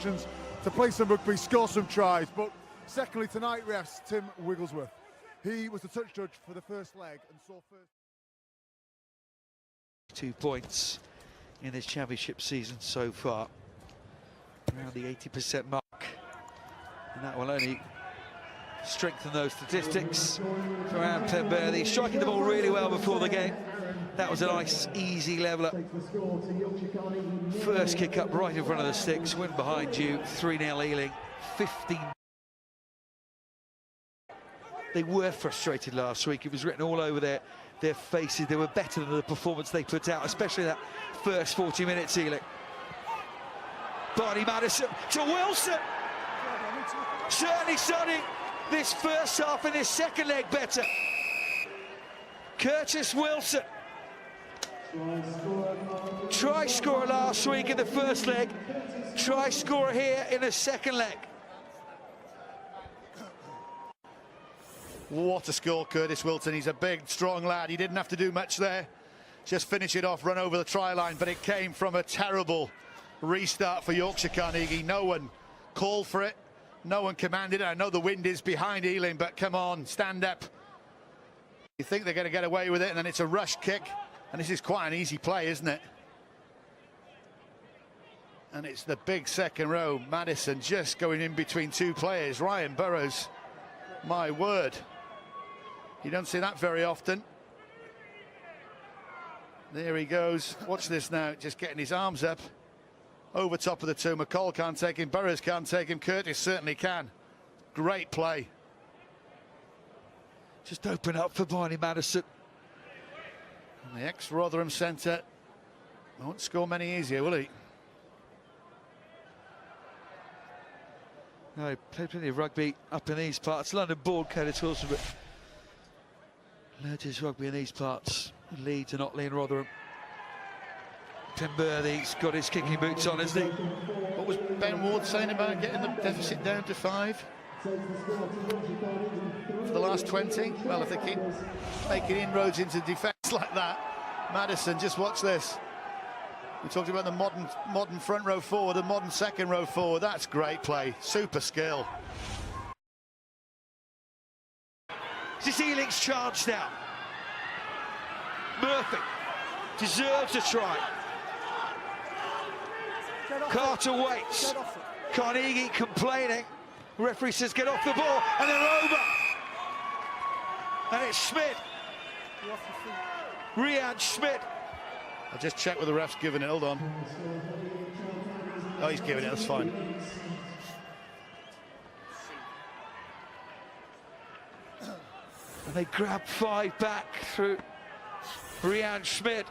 conditions to play some rugby, score some tries. But secondly, tonight we have Tim Wigglesworth. He was the touch judge for the first leg and saw first. 2 points in this championship season so far, around the 80% mark, and that will only strengthen those statistics for Aaron Penberthy, striking the ball really well before the game. That was a nice, easy leveller. First kick up right in front of the sticks, win behind you, 3-0 Ealing, 15. They were frustrated last week. It was written all over their faces. They were better than the performance they put out, especially that first 40 minutes, Ealing. Barney Madison to Wilson. Certainly starting this first half and this second leg better. Curtis Wilson. Try scorer last week in the first leg. Try scorer here in the second leg. What a score, Curtis Wilson. He's a big, strong lad. He didn't have to do much there. Just finish it off, run over the try line, but it came from a terrible restart for Yorkshire Carnegie. No one called for it. No one commanded it. I know the wind is behind Ealing, but come on, stand up. You think they're going to get away with it, and then it's a rush kick. And this is quite an easy play, isn't it? And it's the big second row. Madison just going in between two players. Ryan Burrows, my word. You don't see that very often. There he goes. Watch this now, just getting his arms up. Over top of the two. McCall can't take him, Burrows can't take him, Curtis certainly can. Great play. Just open up for Barney Madison. And the ex-Rotherham centre won't score many easier, will he? No, he played plenty of rugby up in these parts. London born Curtis Wilson, but learned his rugby in these parts. Leeds and Otley and Rotherham. Penberthy's got his kicking boots on, isn't he? What was Ben Ward saying about getting the deficit down to 5? For the last 20? Well, if they keep making inroads into defence like that, Madison, just watch this. We talked about the modern front row forward, the modern second row forward. That's great play, super skill. This is Ealing's chance now. Murphy deserves a try. Carter waits. Carnegie complaining. Referee says get off the ball, and they're over. And it's Schmidt. Riyad Schmidt. I'll just check with the ref's giving it. Hold on. Oh, he's giving it. That's fine. And they grab 5 back through Riyad Schmidt.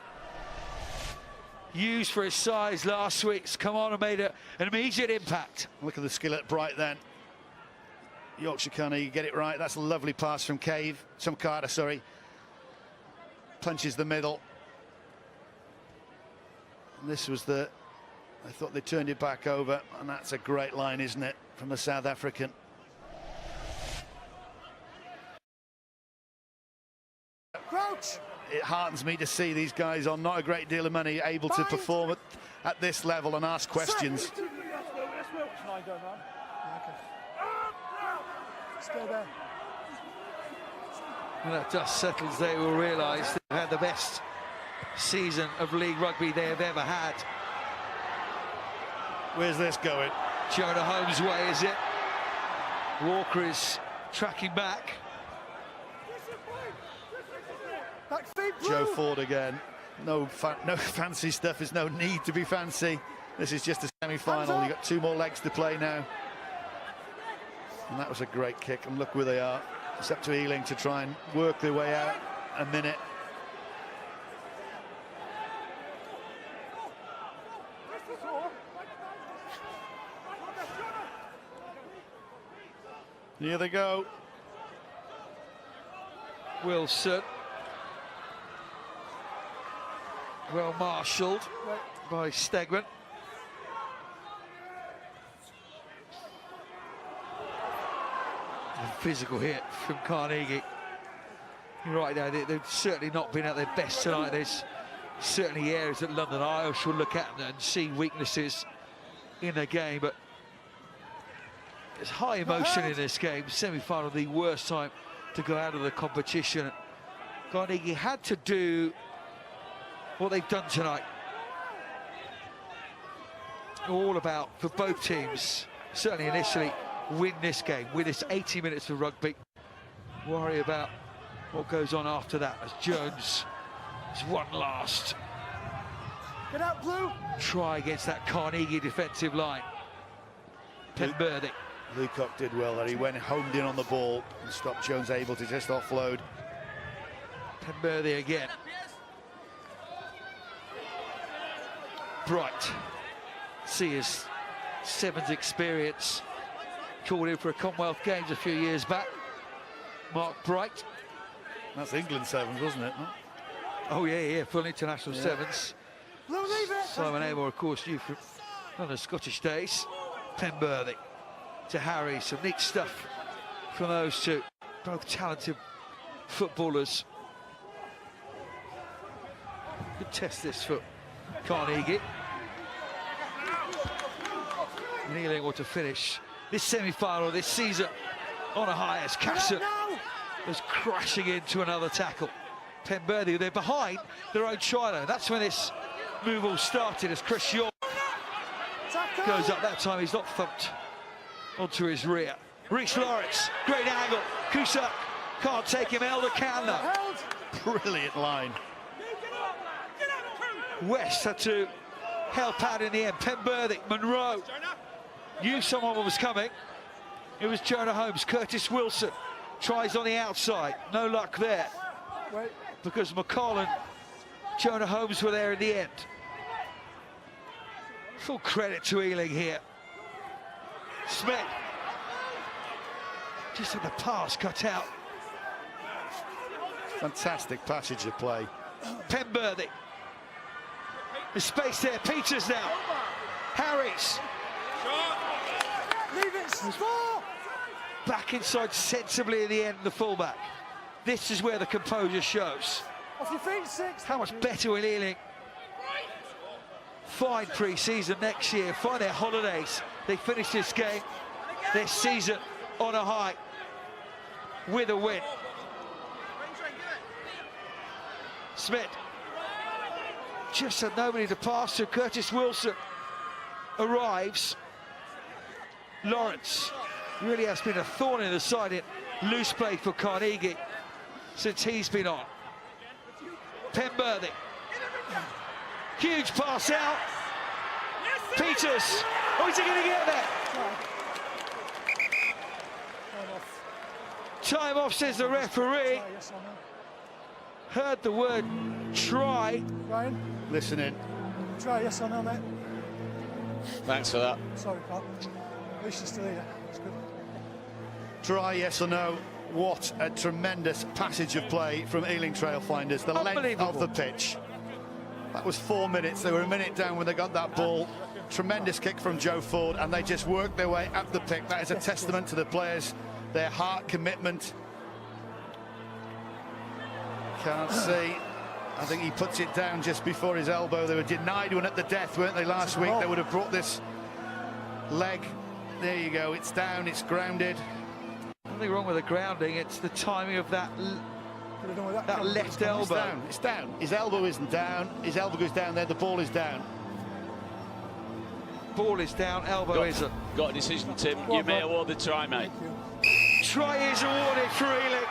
Used for his size last week's come on and made an immediate impact. Look at the skill at Bright then. Yorkshire Carnegie get it right. That's a lovely pass from Carter, sorry. Punches the middle. And this was I thought they turned it back over, and that's a great line, isn't it, from the South African. Crouch! It heartens me to see these guys on not a great deal of money able to perform at this level and ask questions. Stay there. When that dust settles, they will realise they've had the best season of league rugby they have ever had. Where's this going? Jonah Holmes' way, is it? Walker is tracking back. Joe Ford again. No fancy stuff. There's no need to be fancy. This is just a semi-final. You've got 2 more legs to play now. And that was a great kick. And look where they are. It's up to Ealing to try and work their way out. A minute. Here they go. Wilson. Well marshalled by Stegman. A physical hit from Carnegie. You're right now, they've certainly not been at their best tonight. There's certainly areas that London Irish will look at and see weaknesses in their game, but There's high emotion in this game. Semi-final, the worst time to go out of the competition. Carnegie had to do what they've done tonight. All about, for both teams, certainly initially, win this game, win this 80 minutes of rugby. Worry about what goes on after that as Jones has one last Get out, Blue. try against that Carnegie defensive line. Penberthy. Lucock did well there. He went homed in on the ball and stopped Jones able to just offload. Penberthy again. Bright. See his sevens experience. Called in for a Commonwealth Games a few years back. Mark Bright. That's England sevens, wasn't it? Oh yeah, full international sevens. Blue, leave it. Simon Amor, of course, new from the Scottish days. Penberthy to Harry. Some neat stuff from those two. Both talented footballers. Good test this for Carnegie. And Ealing want to finish this semi-final this season on a high as Casson was crashing into another tackle. Penberthy, they're behind their own try line. That's when this move all started as Chris York goes up. That time he's not thumped onto his rear. Reece Lawrence, great angle. Cusack can't take him. Elder can though. Brilliant line. West had to help out in the end. Penberthy, Monroe knew someone was coming. It was Jonah Holmes. Curtis Wilson tries on the outside. No luck there. Because McCall and Jonah Holmes were there in the end. Full credit to Ealing here. Smith just had the pass cut out. Fantastic passage of play. Penberthy. There's space there. Peters now. Harris. Leave it. Score. Back inside sensibly in the end, the fullback. This is where the composure shows. Off your feet, 6. How much better will Ealing find pre-season next year, find their holidays. They finish this game, their season on a high with a win. Smith just had nobody to pass to. Curtis Wilson arrives. Lawrence really has been a thorn in the side in loose play for Carnegie since he's been on. Penberthy. Huge pass out. Peters. Oh, is he going to get there? Time off, says the referee. Heard the word try. Ryan, Listen in. try yes or no, mate. Thanks for that. Sorry, Pat. At least you're still here. That's good. Try, yes or no. What a tremendous passage of play from Ealing Trailfinders. The length of the pitch. That was 4 minutes. They were a minute down when they got that ball. Tremendous kick from Joe Ford, and they just worked their way up the pick. That is a testament to the players, their heart, commitment. Can't see. I think he puts it down just before his elbow. They were denied one at the death, weren't they, last week? They would have brought this leg. There you go. It's down. It's grounded. Nothing wrong with the grounding. It's the timing of that left elbow. It's down. His elbow isn't down. His elbow goes down there. The ball is down. Ball is down. Elbow isn't. Got a decision, Tim. You may award the try, mate. Try is awarded for Ealing.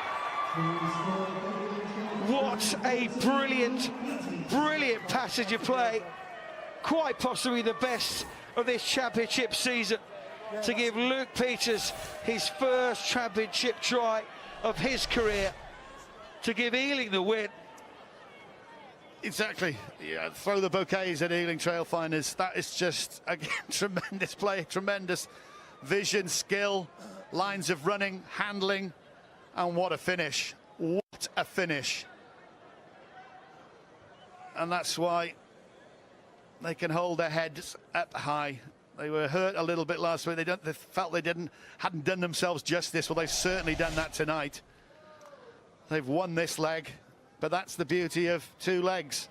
What a brilliant passage of play. Quite possibly the best of this championship season, to give Luke Peters his first championship try of his career, to give Ealing the win. Exactly. Yeah, throw the bouquets at Ealing Trailfinders. That is just, again, tremendous play, tremendous vision, skill, lines of running, handling, and what a finish. What a finish. And that's why they can hold their heads up high. They were hurt a little bit last week. They felt they hadn't done themselves justice. Well, they've certainly done that tonight. They've won this leg, but that's the beauty of two legs.